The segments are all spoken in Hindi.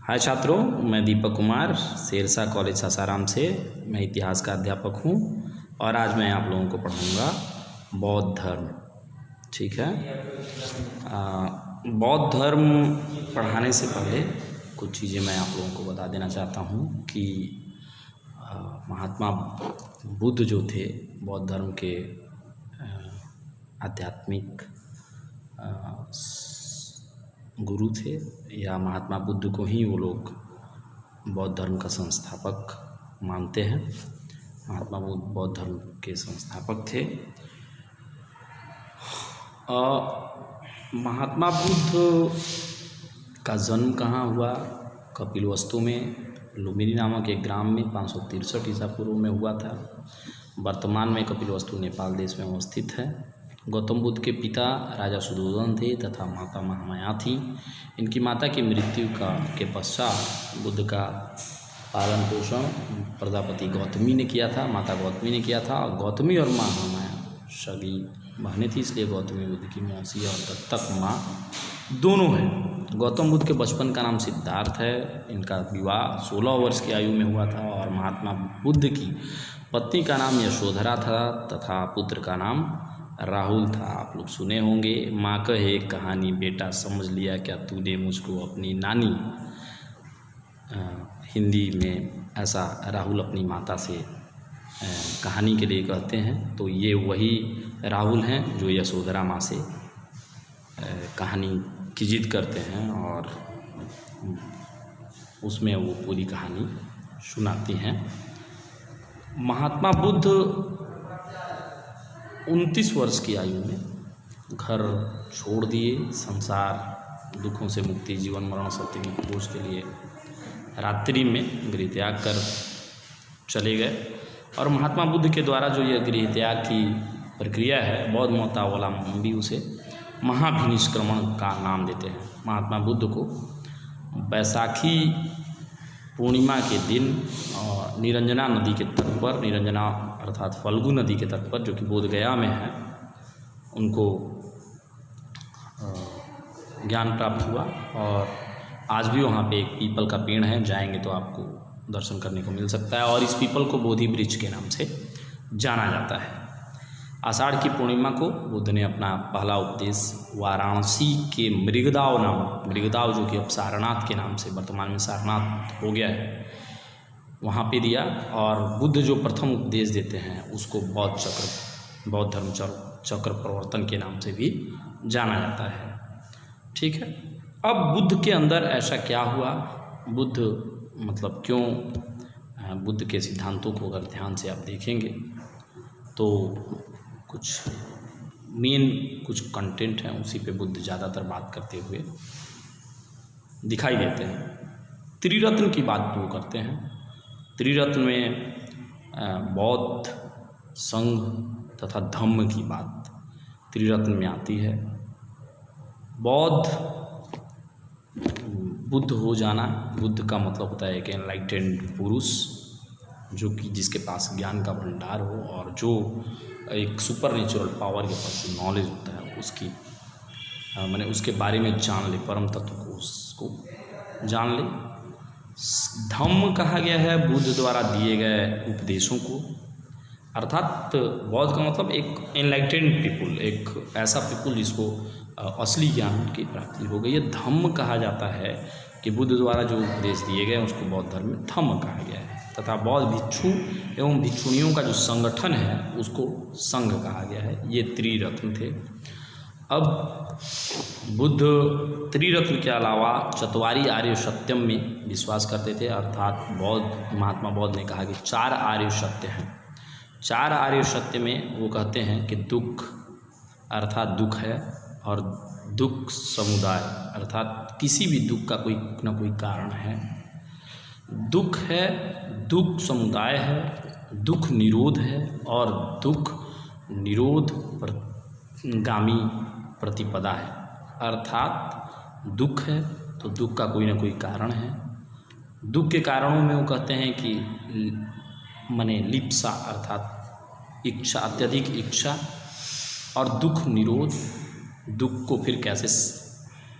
हाय छात्रों, मैं दीपक कुमार शेरशाह कॉलेज सासाराम से। मैं इतिहास का अध्यापक हूँ और आज मैं आप लोगों को पढ़ाऊँगा बौद्ध धर्म। ठीक है। बौद्ध धर्म पढ़ाने से पहले कुछ चीज़ें मैं आप लोगों को बता देना चाहता हूँ कि महात्मा बुद्ध जो थे बौद्ध धर्म के आध्यात्मिक गुरु थे, या महात्मा बुद्ध को ही वो लोग बौद्ध धर्म का संस्थापक मानते हैं। महात्मा बुद्ध बौद्ध धर्म के संस्थापक थे। महात्मा बुद्ध का जन्म कहाँ हुआ? कपिलवस्तु में लुम्बिनी नामक एक ग्राम में 563 ईसा पूर्व में हुआ था। वर्तमान में कपिलवस्तु नेपाल देश में अवस्थित है। गौतम बुद्ध के पिता राजा सुदोधन थे तथा माता महामाया थी। इनकी माता की मृत्यु के पश्चात बुद्ध का पालन पोषण प्रजापति गौतमी ने किया था, माता गौतमी ने किया था। और गौतमी और महामाया सगी बहनें थी, इसलिए गौतमी बुद्ध की मौसी और दत्तक माँ दोनों हैं। गौतम बुद्ध के बचपन का नाम सिद्धार्थ है। इनका विवाह 16 वर्ष की आयु में हुआ था और महात्मा बुद्ध की पत्नी का नाम यशोधरा था तथा पुत्र का नाम राहुल था। आप लोग सुने होंगे, माँ कहे एक कहानी, बेटा समझ लिया क्या तूने मुझको अपनी नानी। हिंदी में ऐसा राहुल अपनी माता से कहानी के लिए कहते हैं। तो ये वही राहुल हैं जो यशोधरा माँ से कहानी की जिद करते हैं और उसमें वो पूरी कहानी सुनाती हैं। महात्मा बुद्ध 29 वर्ष की आयु में घर छोड़ दिए। संसार दुखों से मुक्ति, जीवन मरण सत्य की खोज के लिए रात्रि में गृह त्याग कर चले गए। और महात्मा बुद्ध के द्वारा जो यह गृह त्याग की प्रक्रिया है, बौद्ध मतावलंबी उसे महाभिनिष्क्रमण का नाम देते हैं। महात्मा बुद्ध को बैसाखी पूर्णिमा के दिन निरंजना नदी के तट पर, निरंजना अर्थात फल्गु नदी के तट पर जो कि बोधगया में है, उनको ज्ञान प्राप्त हुआ। और आज भी वहाँ पे एक पीपल का पेड़ है, जाएंगे तो आपको दर्शन करने को मिल सकता है। और इस पीपल को बोधि वृक्ष के नाम से जाना जाता है। आषाढ़ की पूर्णिमा को बुद्ध ने अपना पहला उपदेश वाराणसी के मृगदाव जो कि अब सारनाथ के नाम से वर्तमान में सारनाथ हो गया है, वहाँ पे दिया। और बुद्ध जो प्रथम उपदेश देते हैं उसको बौद्ध धर्म चक्र प्रवर्तन के नाम से भी जाना जाता है। ठीक है। अब बुद्ध के अंदर ऐसा क्या हुआ? बुद्ध मतलब क्यों? बुद्ध के सिद्धांतों को अगर ध्यान से आप देखेंगे तो कुछ कंटेंट हैं, उसी पे बुद्ध ज़्यादातर बात करते हुए दिखाई देते हैं। त्रिरत्न की बात वो करते हैं। त्रिरत्न में बौद्ध, संघ तथा धम्म की बात त्रिरत्न में आती है। बुद्ध हो जाना, बुद्ध का मतलब होता है एक एनलाइटेंड पुरुष जो कि जिसके पास ज्ञान का भंडार हो और जो एक सुपर नेचुरल पावर के पास जो नॉलेज होता है उसकी मैंने उसके बारे में जान ले, परम तत्व को उसको जान ले। धम्म कहा गया है बुद्ध द्वारा दिए गए उपदेशों को, अर्थात बौद्ध का मतलब एक एनलाइटेंड पीपुल, एक ऐसा पीपुल जिसको असली ज्ञान की प्राप्ति हो गई। ये धम्म कहा जाता है कि बुद्ध द्वारा जो उपदेश दिए गए उसको बौद्ध धर्म में धम्म कहा गया है। तथा बौद्ध भिक्षु एवं भिक्षुणियों का जो संगठन है उसको संघ कहा गया है। ये त्रिरत्न थे। अब बुद्ध त्रिरत्न के अलावा चतवारी आर्य सत्यम में विश्वास करते थे, अर्थात महात्मा बौद्ध ने कहा कि 4 आर्य सत्य हैं। 4 आर्य सत्य में वो कहते हैं कि दुख अर्थात दुख है, और दुख समुदाय अर्थात किसी भी दुख का कोई ना कोई कारण है। दुख है, दुख समुदाय है, दुख निरोध है और दुख निरोध गामी प्रतिपदा है। अर्थात दुख है तो दुख का कोई ना कोई कारण है। दुख के कारणों में वो कहते हैं कि मने लिप्सा अर्थात इच्छा, अत्यधिक इच्छा, और दुख निरोध, दुख को फिर कैसे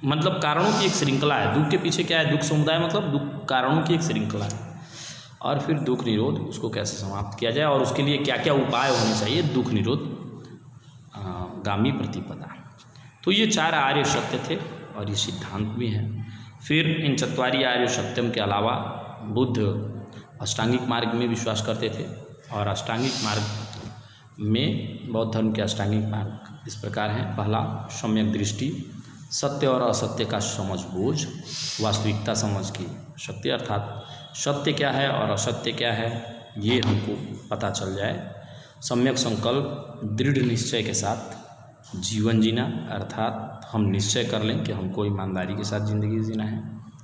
मतलब कारणों की एक श्रृंखला है। दुख के पीछे क्या है? दुख समुदाय मतलब दुख कारणों की एक श्रृंखला है। और फिर दुख निरोध, उसको कैसे समाप्त किया जाए और उसके लिए क्या क्या उपाय होने चाहिए, दुख निरोध गामी प्रतिपदा। तो ये 4 आर्य सत्य थे और ये सिद्धांत भी हैं। फिर इन चत्वारी आर्य सत्यम के अलावा बुद्ध अष्टांगिक मार्ग में विश्वास करते थे और अष्टांगिक मार्ग में बौद्ध धर्म के अष्टांगिक मार्ग इस प्रकार हैं। पहला, सम्यक दृष्टि, सत्य और असत्य का समझ बूझ, वास्तविकता समझ की शक्ति, अर्थात सत्य क्या है और असत्य क्या है ये हमको पता चल जाए। सम्यक संकल्प, दृढ़ निश्चय के साथ जीवन जीना, अर्थात हम निश्चय कर लें कि हमको ईमानदारी के साथ ज़िंदगी जीना है,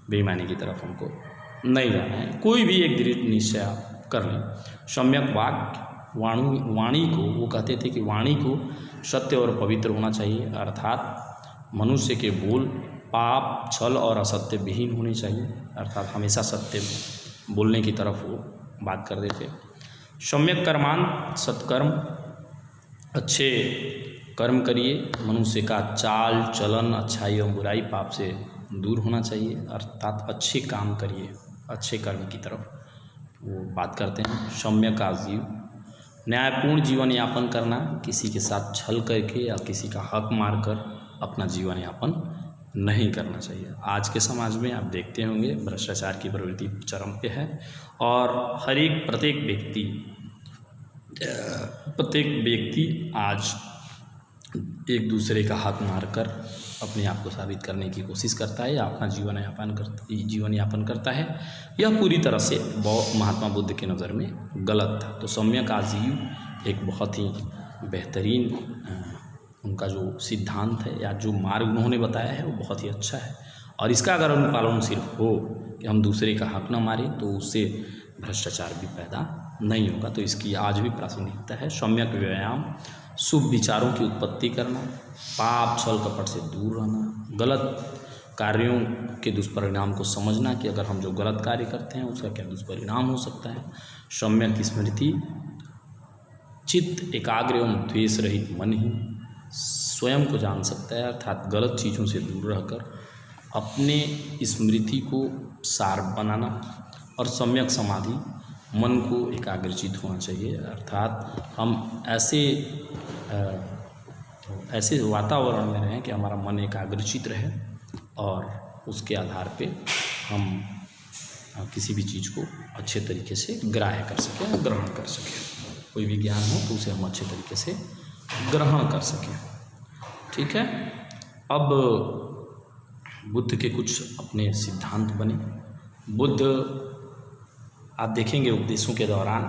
बेईमानी की तरफ हमको नहीं जाना है, कोई भी एक दृढ़ निश्चय आप कर लें। सम्यक वाक्य, वाणी को, वो कहते थे कि वाणी को सत्य और पवित्र होना चाहिए, अर्थात मनुष्य के बोल पाप, छल और असत्य विहीन होने चाहिए, अर्थात हमेशा सत्य बोलने की तरफ वो बात कर देते। सम्यक कर्मांत, सत्कर्म, अच्छे कर्म करिए, मनुष्य का चाल चलन अच्छाई एवं बुराई पाप से दूर होना चाहिए, अर्थात अच्छे काम करिए, अच्छे कर्म की तरफ वो बात करते हैं। सम्यक आजीव, न्यायपूर्ण जीवन यापन करना, किसी के साथ छल करके या किसी का हक मारकर अपना जीवन यापन नहीं करना चाहिए। आज के समाज में आप देखते होंगे भ्रष्टाचार की प्रवृत्ति चरम पे है और प्रत्येक व्यक्ति आज एक दूसरे का हक मारकर अपने आप को साबित करने की कोशिश करता है या अपना जीवन यापन करता है। यह पूरी तरह से महात्मा बुद्ध के नज़र में गलत था। तो सम्यक आजीव एक बहुत ही बेहतरीन उनका जो सिद्धांत है या जो मार्ग उन्होंने बताया है वो बहुत ही अच्छा है और इसका अगर अनुपालन सिर्फ हो कि हम दूसरे का हक न मारें तो उससे भ्रष्टाचार भी पैदा नहीं होगा। तो इसकी आज भी प्रासंगिकता है। सम्यक व्यायाम, शुभ विचारों की उत्पत्ति करना, पाप छल कपट से दूर रहना, गलत कार्यों के दुष्परिणाम को समझना कि अगर हम जो गलत कार्य करते हैं उसका क्या दुष्परिणाम हो सकता है। सम्यक स्मृति, चित्त एकाग्र एवं द्वेष रहित मन ही स्वयं को जान सकता है, अर्थात गलत चीज़ों से दूर रहकर अपने स्मृति को सार बनाना। और सम्यक समाधि, मन को एकाग्रचित होना चाहिए, अर्थात हम ऐसे वातावरण में रहें कि हमारा मन एकाग्रचित रहे और उसके आधार पे हम किसी भी चीज़ को अच्छे तरीके से ग्राह्य कर सकें और ग्रहण कर सकें। कोई भी ज्ञान हो तो उसे हम अच्छे तरीके से ग्रहण कर सकें। ठीक है। अब बुद्ध के कुछ अपने सिद्धांत बने। बुद्ध आप देखेंगे उपदेशों के दौरान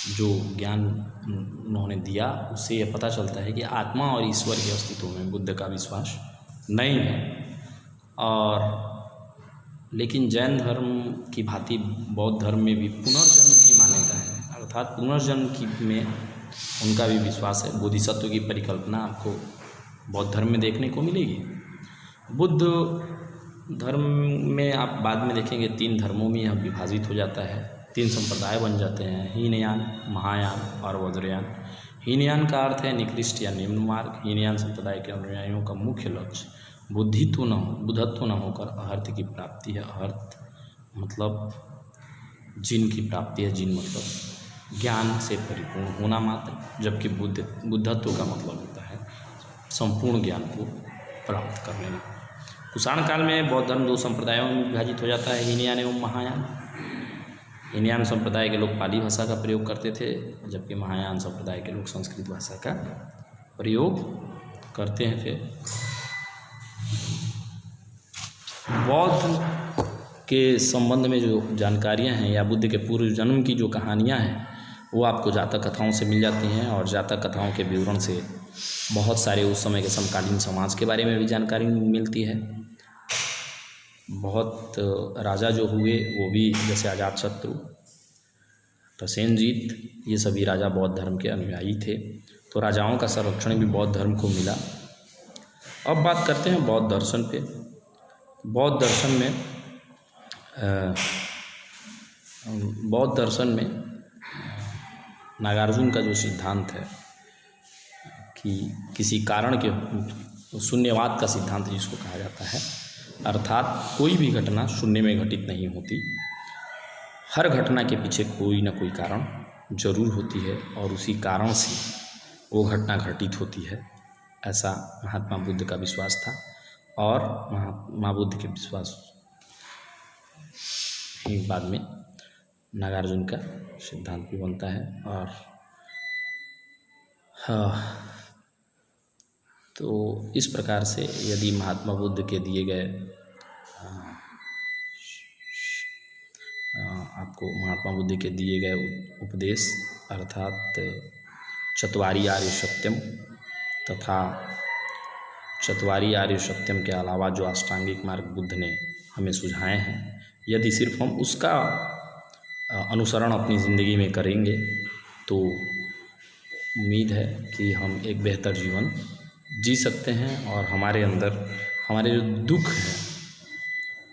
जो ज्ञान उन्होंने दिया उससे ये पता चलता है कि आत्मा और ईश्वर के अस्तित्व में बुद्ध का विश्वास नहीं है। और लेकिन जैन धर्म की भांति बौद्ध धर्म में भी पुनर्जन्म की मान्यता है, अर्थात पुनर्जन्म में उनका भी विश्वास है। बोधिसत्व की परिकल्पना आपको बौद्ध धर्म में देखने को मिलेगी। बुद्ध धर्म में आप बाद में देखेंगे 3 धर्मों में यह विभाजित हो जाता है, 3 संप्रदाय बन जाते हैं, हीनयान, महायान और वज्रयान। हीनयान का अर्थ है निकृष्ट या निम्न मार्ग। हीनयान संप्रदाय के अनुयायियों का मुख्य लक्ष्य बुद्धत्व न होकर अहर्त की प्राप्ति है। अहर्त मतलब जिन की प्राप्ति है, जिन मतलब ज्ञान से परिपूर्ण होना मात्र, जबकि बुद्धत्व का मतलब होता है संपूर्ण ज्ञान को प्राप्त कर लेना। कुषाण काल में बौद्ध धर्म 2 संप्रदायों में विभाजित हो जाता है, हीनयान एवं महायान। हीनयान संप्रदाय के लोग पाली भाषा का प्रयोग करते थे, जबकि महायान संप्रदाय के लोग संस्कृत भाषा का प्रयोग करते हैं। फिर बौद्ध के संबंध में जो जानकारियां हैं या बुद्ध के पूर्व जन्म की जो कहानियां हैं वो आपको जातक कथाओं से मिल जाती हैं और जातक कथाओं के विवरण से बहुत सारे उस समय के समकालीन समाज के बारे में भी जानकारी मिलती है। बहुत राजा जो हुए वो भी, जैसे अजातशत्रु, तसेनजीत, ये सभी राजा बौद्ध धर्म के अनुयायी थे। तो राजाओं का संरक्षण भी बौद्ध धर्म को मिला। अब बात करते हैं बौद्ध दर्शन पे। बौद्ध दर्शन में नागार्जुन का जो सिद्धांत है कि किसी कारण के शून्यवाद का सिद्धांत जिसको कहा जाता है, अर्थात कोई भी घटना शून्य में घटित नहीं होती, हर घटना के पीछे कोई ना कोई कारण जरूर होती है और उसी कारण से वो घटना घटित होती है। ऐसा महात्मा बुद्ध का विश्वास था और महात्मा बुद्ध के विश्वास ही बाद में नागार्जुन का सिद्धांत भी बनता है। और हाँ, तो इस प्रकार से यदि महात्मा बुद्ध के दिए गए आपको महात्मा बुद्ध के दिए गए उपदेश अर्थात चत्वारी आर्य सत्यम तथा चत्वारी आर्य सत्यम के अलावा जो अष्टांगिक मार्ग बुद्ध ने हमें सुझाए हैं, यदि सिर्फ हम उसका अनुसरण अपनी ज़िंदगी में करेंगे तो उम्मीद है कि हम एक बेहतर जीवन जी सकते हैं और हमारे अंदर हमारे जो दुख है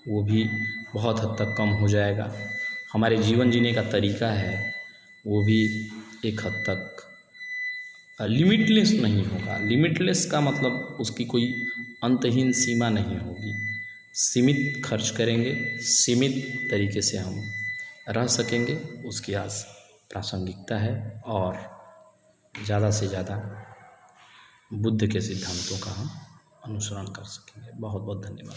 वो भी बहुत हद तक कम हो जाएगा। हमारे जीवन जीने का तरीका है वो भी एक हद तक लिमिटलेस नहीं होगा। लिमिटलेस का मतलब उसकी कोई अंतहीन सीमा नहीं होगी। सीमित खर्च करेंगे, सीमित तरीके से हम रह सकेंगे, उसकी आज प्रासंगिकता है और ज़्यादा से ज़्यादा बुद्ध के सिद्धांतों का हम अनुसरण कर सकेंगे। बहुत बहुत धन्यवाद।